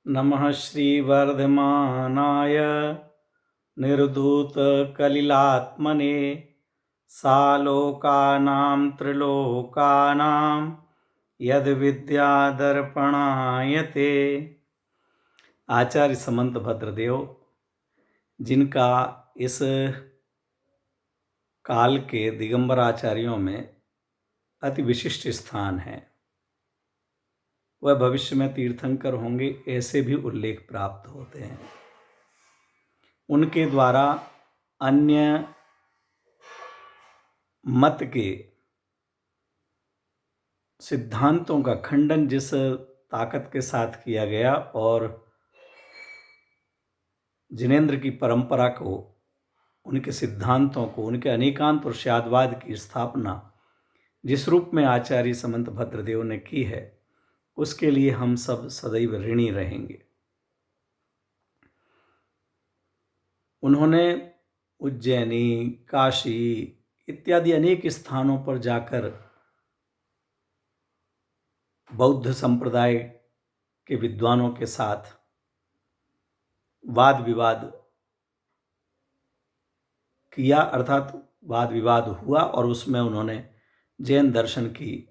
नमः श्रीवर्धमानाय निर्धूतकलिलात्मने सालोकानां त्रिलोकानां यद्विद्यादर्पणायते। आचार्य समंत भद्रदेव, जिनका इस काल के दिगंबर आचार्यों में अति विशिष्ट स्थान है, वह भविष्य में तीर्थंकर होंगे, ऐसे भी उल्लेख प्राप्त होते हैं। उनके द्वारा अन्य मत के सिद्धांतों का खंडन जिस ताकत के साथ किया गया और जिनेंद्र की परंपरा को, उनके सिद्धांतों को, उनके अनेकांत और शाद्वाद की स्थापना जिस रूप में आचार्य समंत भद्रदेव ने की है, उसके लिए हम सब सदैव ऋणी रहेंगे। उन्होंने उज्जैनी, काशी इत्यादि अनेक स्थानों पर जाकर बौद्ध संप्रदाय के विद्वानों के साथ वाद विवाद किया, अर्थात वाद विवाद हुआ और उसमें उन्होंने जैन दर्शन की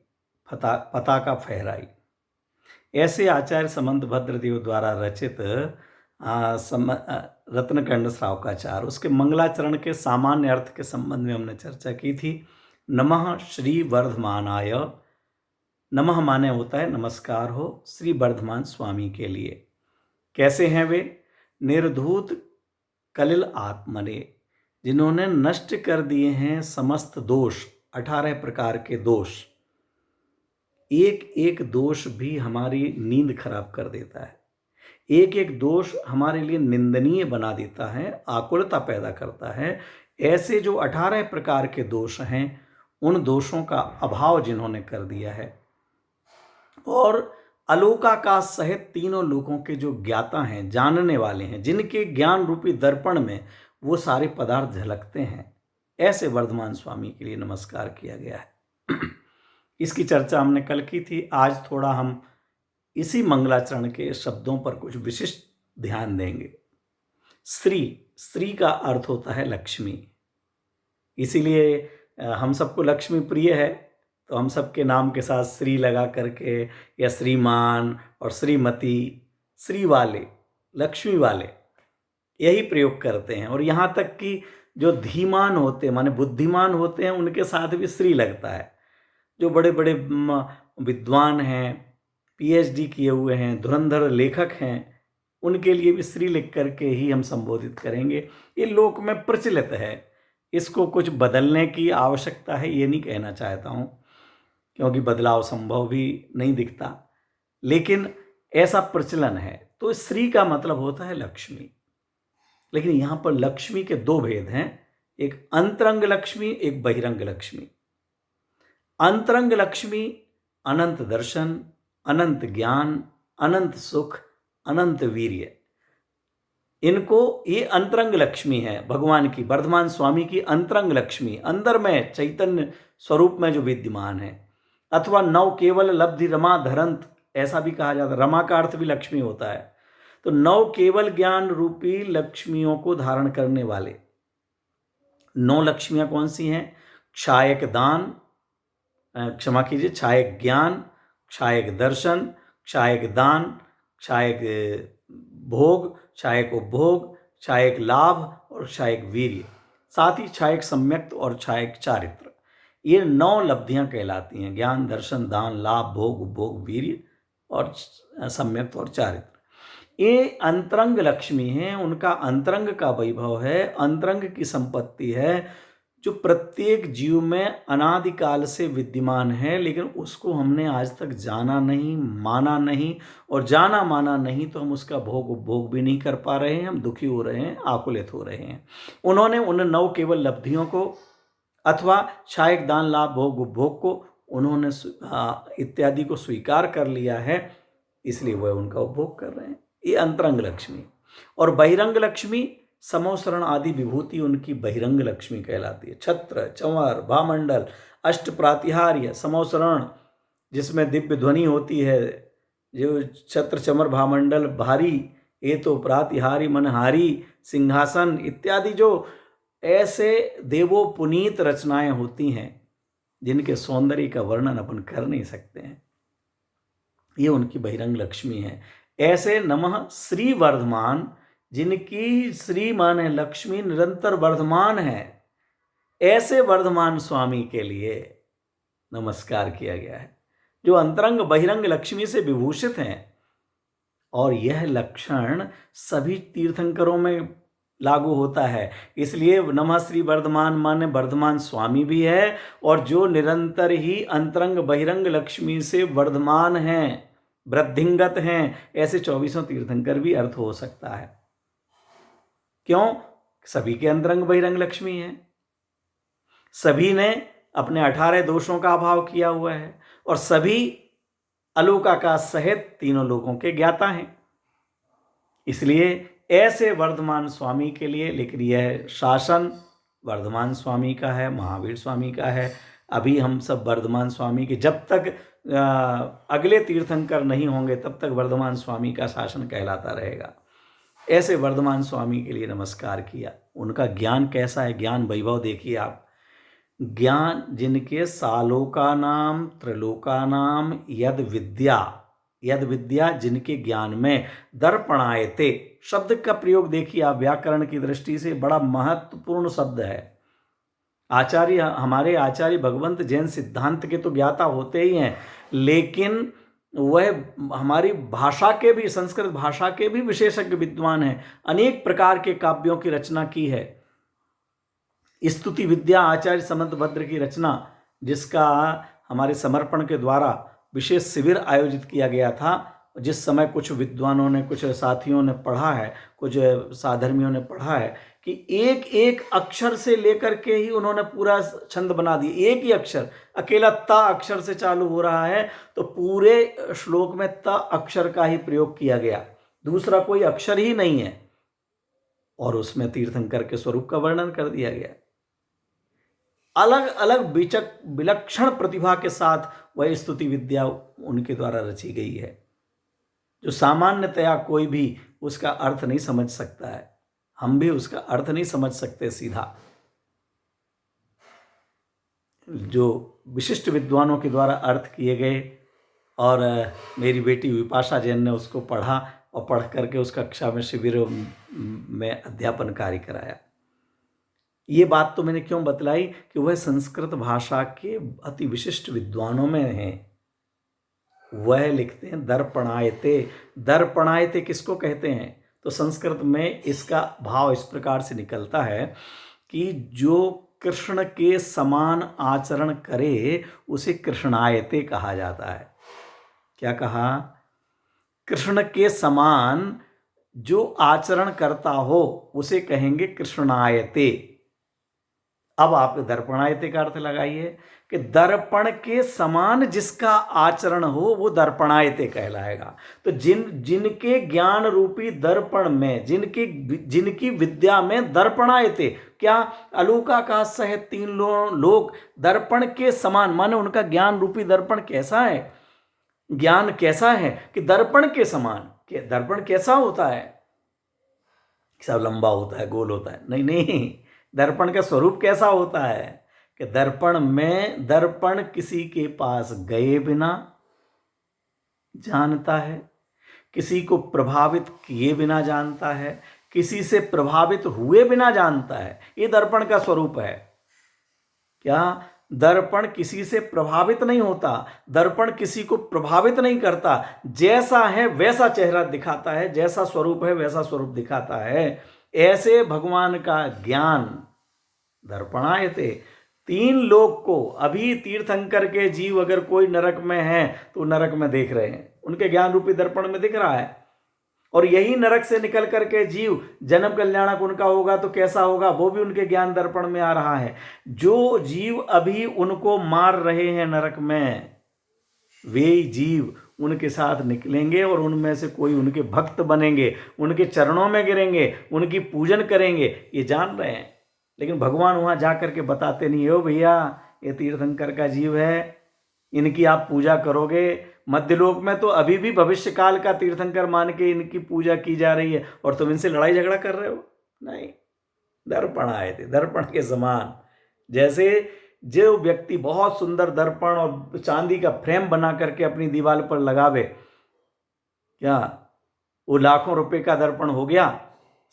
पताका फहराई। ऐसे आचार्य समंत भद्रदेव द्वारा रचित रत्नकंड श्रावकाचार, उसके मंगलाचरण के सामान्य अर्थ के संबंध में हमने चर्चा की थी। नमः श्री वर्धमानाय, नमः माने होता है नमस्कार हो श्री वर्धमान स्वामी के लिए। कैसे हैं वे? निर्धूत कलिल आत्मने, जिन्होंने नष्ट कर दिए हैं समस्त दोष, 18 प्रकार के दोष। एक एक दोष भी हमारी नींद खराब कर देता है, एक एक दोष हमारे लिए निंदनीय बना देता है, आकुलता पैदा करता है। ऐसे जो 18 प्रकार के दोष हैं, उन दोषों का अभाव जिन्होंने कर दिया है और अलोकाकाश सहित तीनों लोकों के जो ज्ञाता हैं, जानने वाले हैं, जिनके ज्ञान रूपी दर्पण में वो सारे पदार्थ झलकते हैं, ऐसे वर्धमान स्वामी के लिए नमस्कार किया गया है। इसकी चर्चा हमने कल की थी। आज थोड़ा हम इसी मंगलाचरण के शब्दों पर कुछ विशिष्ट ध्यान देंगे। श्री का अर्थ होता है लक्ष्मी, इसीलिए हम सबको लक्ष्मी प्रिय है, तो हम सबके नाम के साथ श्री लगा करके या श्रीमान और श्रीमती, श्री वाले, लक्ष्मी वाले, यही प्रयोग करते हैं। और यहाँ तक कि जो धीमान होते हैं, माने बुद्धिमान होते हैं, उनके साथ भी श्री लगता है। जो बड़े बड़े विद्वान हैं, पीएचडी किए हुए हैं, धुरंधर लेखक हैं, उनके लिए भी श्री लिख करके ही हम संबोधित करेंगे। ये लोक में प्रचलित है, इसको कुछ बदलने की आवश्यकता है ये नहीं कहना चाहता हूँ, क्योंकि बदलाव संभव भी नहीं दिखता, लेकिन ऐसा प्रचलन है। तो श्री का मतलब होता है लक्ष्मी। लेकिन यहाँ पर लक्ष्मी के दो भेद हैं, एक अंतरंग लक्ष्मी, एक बहिरंग लक्ष्मी। अंतरंग लक्ष्मी अनंत दर्शन, अनंत ज्ञान, अनंत सुख, अनंत वीर्य, इनको ये अंतरंग लक्ष्मी है भगवान की, वर्धमान स्वामी की अंतरंग लक्ष्मी, अंदर में चैतन्य स्वरूप में जो विद्यमान है। अथवा नव केवल लब्धि रमा धरंत, ऐसा भी कहा जाता है। रमा का अर्थ भी लक्ष्मी होता है। तो नव केवल ज्ञान रूपी लक्ष्मियों को धारण करने वाले 9 लक्ष्मियां कौन सी हैं? क्षायक दान, क्षमा कीजिए, क्षायक ज्ञान, क्षायक दर्शन, क्षायक दान, क्षायक भोग, क्षायक उपभोग, क्षायक लाभ और क्षायक वीर्य, साथ ही क्षायक सम्यक्त और क्षायक चारित्र। ये 9 लब्धियां कहलाती हैं, ज्ञान, दर्शन, दान, लाभ, भोग, उपभोग, वीर्य और सम्यक्त और चारित्र। ये अंतरंग लक्ष्मी हैं, उनका अंतरंग का वैभव है, अंतरंग की संपत्ति है, जो प्रत्येक जीव में अनादिकाल से विद्यमान है, लेकिन उसको हमने आज तक जाना नहीं, माना नहीं, और जाना माना नहीं तो हम उसका भोग उपभोग भी नहीं कर पा रहे हैं, हम दुखी हो रहे हैं, आकुलित हो रहे हैं। उन्होंने उन 9 केवल लब्धियों को अथवा क्षायक दान, लाभ, भोग, उपभोग को उन्होंने इत्यादि को स्वीकार कर लिया है, इसलिए वह उनका उपभोग कर रहे हैं। ये अंतरंग लक्ष्मी। और बहिरंग लक्ष्मी, समोसरण आदि विभूति उनकी बहिरंग लक्ष्मी कहलाती है। छत्र, चंवर, भामंडल, अष्ट प्रातिहार्य, समोसरण जिसमें दिव्य ध्वनि होती है, जो छत्र चमर भामंडल भारी, ये तो प्रातिहारी मनहारी सिंहासन इत्यादि जो ऐसे देवो पुनीत रचनाएं होती हैं जिनके सौंदर्य का वर्णन अपन कर नहीं सकते हैं, ये उनकी बहिरंग लक्ष्मी है। ऐसे नमः श्री वर्धमान, जिनकी श्री माने लक्ष्मी निरंतर वर्धमान है, ऐसे वर्धमान स्वामी के लिए नमस्कार किया गया है, जो अंतरंग बहिरंग लक्ष्मी से विभूषित हैं। और यह लक्षण सभी तीर्थंकरों में लागू होता है। इसलिए नमः श्री वर्धमान माने वर्धमान स्वामी भी है, और जो निरंतर ही अंतरंग बहिरंग लक्ष्मी से वर्धमान हैं, वृद्धिंगत हैं, ऐसे 24 तीर्थंकर भी अर्थ हो सकता है। क्यों? सभी के अंतरंग बहिरंग लक्ष्मी है, सभी ने अपने 18 दोषों का अभाव किया हुआ है, और सभी अलौकाकाश सहित तीनों लोकों के ज्ञाता हैं। इसलिए ऐसे वर्धमान स्वामी के लिए, लेकिन यह शासन वर्धमान स्वामी का है, महावीर स्वामी का है। अभी हम सब वर्धमान स्वामी के, जब तक अगले तीर्थंकर नहीं होंगे तब तक वर्धमान स्वामी का शासन कहलाता रहेगा। ऐसे वर्धमान स्वामी के लिए नमस्कार किया। उनका ज्ञान कैसा है, ज्ञान वैभव देखिए आप। ज्ञान जिनके सालोका नाम त्रिलोका नाम यद विद्या जिनके ज्ञान में दर्पणायते शब्द का प्रयोग देखिए आप, व्याकरण की दृष्टि से बड़ा महत्वपूर्ण शब्द है। हमारे आचार्य भगवंत जैन सिद्धांत के तो ज्ञाता होते ही हैं, लेकिन वह हमारी भाषा के भी, संस्कृत भाषा के भी विशेषज्ञ विद्वान हैं। अनेक प्रकार के काव्यों की रचना की है। स्तुति विद्या आचार्य समंतभद्र की रचना, जिसका हमारे समर्पण के द्वारा विशेष शिविर आयोजित किया गया था, जिस समय कुछ विद्वानों ने, कुछ साथियों ने पढ़ा है, कुछ साधर्मियों ने पढ़ा है कि एक एक अक्षर से लेकर के ही उन्होंने पूरा छंद बना दिया। एक ही अक्षर, अकेला ता अक्षर से चालू हो रहा है तो पूरे श्लोक में ता अक्षर का ही प्रयोग किया गया, दूसरा कोई अक्षर ही नहीं है, और उसमें तीर्थंकर के स्वरूप का वर्णन कर दिया गया। अलग अलग विलक्षण प्रतिभा के साथ वह स्तुति विद्या उनके द्वारा रची गई है, जो सामान्यतया कोई भी उसका अर्थ नहीं समझ सकता है। हम भी उसका अर्थ नहीं समझ सकते सीधा। जो विशिष्ट विद्वानों के द्वारा अर्थ किए गए, और मेरी बेटी विपाशा जैन ने उसको पढ़ा और पढ़ करके उस कक्षा में शिविर में अध्यापन कार्य कराया। ये बात तो मैंने क्यों बतलाई कि वह संस्कृत भाषा के अति विशिष्ट विद्वानों में हैं। वह लिखते हैं दर्पणायते। दर्पणायते किसको कहते हैं? तो संस्कृत में इसका भाव इस प्रकार से निकलता है कि जो कृष्ण के समान आचरण करे उसे कृष्णायते कहा जाता है। क्या कहा? कृष्ण के समान जो आचरण करता हो उसे कहेंगे कृष्णायते। अब आप दर्पणायते का अर्थ लगाइए कि दर्पण के समान जिसका आचरण हो वो दर्पणायते कहलाएगा। तो जिनके ज्ञान रूपी दर्पण में, जिनकी विद्या में दर्पणायते, क्या अलौकाकाश सहित तीन लोग दर्पण के समान, माने उनका ज्ञान रूपी दर्पण कैसा है? ज्ञान कैसा है कि दर्पण के समान। दर्पण कैसा होता है? सब लंबा होता है, गोल होता है? नहीं, दर्पण का स्वरूप कैसा होता है कि दर्पण किसी के पास गए बिना जानता है, किसी को प्रभावित किए बिना जानता है, किसी से प्रभावित हुए बिना जानता है। ये दर्पण का स्वरूप है। क्या? दर्पण किसी से प्रभावित नहीं होता, दर्पण किसी को प्रभावित नहीं करता। जैसा है वैसा चेहरा दिखाता है, जैसा स्वरूप है वैसा स्वरूप दिखाता है। ऐसे भगवान का ज्ञान दर्पणायते तीन लोग को, अभी तीर्थंकर के जीव अगर कोई नरक में है तो नरक में देख रहे हैं, उनके ज्ञान रूपी दर्पण में दिख रहा है। और यही नरक से निकल करके जीव जन्म कल्याणक उनका होगा तो कैसा होगा, वो भी उनके ज्ञान दर्पण में आ रहा है। जो जीव अभी उनको मार रहे हैं नरक में, वे जीव उनके साथ निकलेंगे और उनमें से कोई उनके भक्त बनेंगे, उनके चरणों में गिरेंगे, उनकी पूजन करेंगे, ये जान रहे हैं। लेकिन भगवान वहाँ जा करके बताते नहीं हो भैया ये तीर्थंकर का जीव है, इनकी आप पूजा करोगे, मध्यलोक में तो अभी भी भविष्य काल का तीर्थंकर मान के इनकी पूजा की जा रही है और तुम इनसे लड़ाई झगड़ा कर रहे हो। नहीं, दर्पण आए थे, दर्पण के समान। जैसे जो व्यक्ति बहुत सुंदर दर्पण और चांदी का फ्रेम बना करके अपनी दीवार पर लगावे, क्या वो लाखों रुपए का दर्पण हो गया?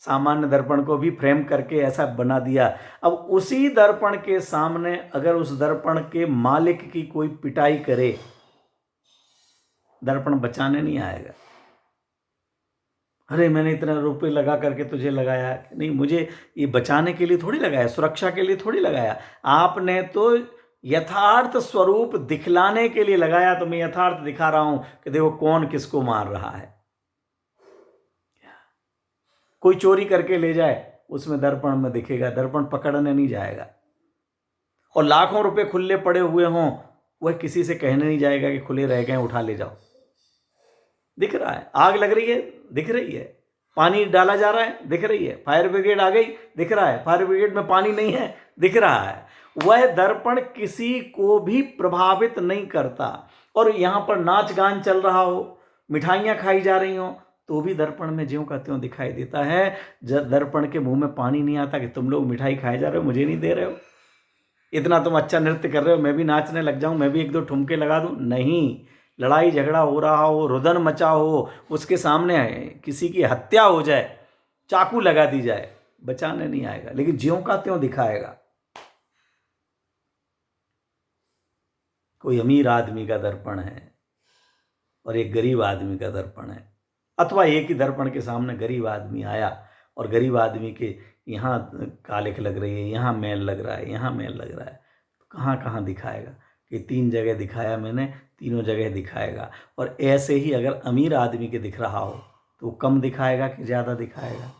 सामान्य दर्पण को भी फ्रेम करके ऐसा बना दिया। अब उसी दर्पण के सामने अगर उस दर्पण के मालिक की कोई पिटाई करे, दर्पण बचाने नहीं आएगा। अरे मैंने इतना रुपए लगा करके तुझे लगाया, नहीं, मुझे ये बचाने के लिए थोड़ी लगाया, सुरक्षा के लिए थोड़ी लगाया। आपने तो यथार्थ स्वरूप दिखलाने के लिए लगाया। तो मैं यथार्थ दिखा रहा हूं कि देखो कौन किसको मार रहा है। कोई चोरी करके ले जाए, उसमें दर्पण में दिखेगा, दर्पण पकड़ने नहीं जाएगा। और लाखों रुपए खुले पड़े हुए हों, वह किसी से कहने नहीं जाएगा कि खुले रह गए, उठा ले जाओ। दिख रहा है, आग लग रही है, दिख रही है, पानी डाला जा रहा है, दिख रही है, फायर ब्रिगेड आ गई, दिख रहा है, फायर ब्रिगेड में पानी नहीं है, दिख रहा है। वह दर्पण किसी को भी प्रभावित नहीं करता। और यहां पर नाच गान चल रहा हो, मिठाइयां खाई जा रही हो, तो भी दर्पण में ज्यों का त्यों दिखाई देता है। जब दर्पण के मुंह में पानी नहीं आता कि तुम लोग मिठाई खाए जा रहे हो, मुझे नहीं दे रहे हो, इतना तुम अच्छा नृत्य कर रहे हो, मैं भी नाचने लग जाऊं, मैं भी एक दो ठुमके लगा दूं। नहीं, लड़ाई झगड़ा हो रहा हो, रुदन मचा हो, उसके सामने किसी की हत्या हो जाए, चाकू लगा दी जाए, बचाने नहीं आएगा, लेकिन ज्यों का त्यों दिखाएगा। कोई अमीर आदमी का दर्पण है और एक गरीब आदमी का दर्पण है, अथवा एक ही दर्पण के सामने गरीब आदमी आया और गरीब आदमी के यहाँ कालिख लग रही है, यहाँ मैल लग रहा है, यहाँ मैल लग रहा है, तो कहाँ कहाँ दिखाएगा? कि 3 जगह दिखाया मैंने, तीनों जगह दिखाएगा। और ऐसे ही अगर अमीर आदमी के दिख रहा हो तो वो कम दिखाएगा कि ज़्यादा दिखाएगा?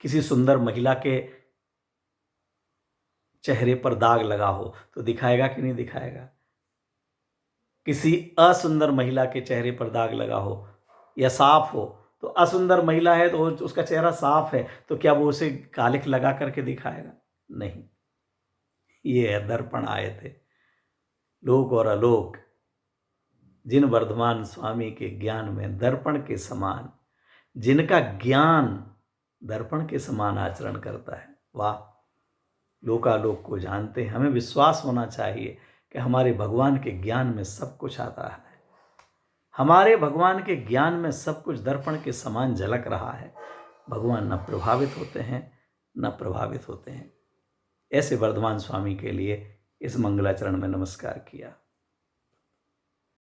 किसी सुंदर महिला के चेहरे पर दाग लगा हो तो दिखाएगा कि नहीं दिखाएगा? किसी असुंदर महिला के चेहरे पर दाग लगा हो या साफ हो, तो असुंदर महिला है तो उसका चेहरा साफ है, तो क्या वो उसे कालिख लगा करके दिखाएगा? नहीं। ये दर्पण आए थे, लोक और अलोक, जिन वर्धमान स्वामी के ज्ञान में दर्पण के समान, जिनका ज्ञान दर्पण के समान आचरण करता है, वाह, लोकालोक को जानते हैं। हमें विश्वास होना चाहिए कि हमारे भगवान के ज्ञान में सब कुछ आता है, हमारे भगवान के ज्ञान में सब कुछ दर्पण के समान झलक रहा है। भगवान न प्रभावित होते हैं, न प्रभावित होते हैं। ऐसे वर्धमान स्वामी के लिए इस मंगलाचरण में नमस्कार किया।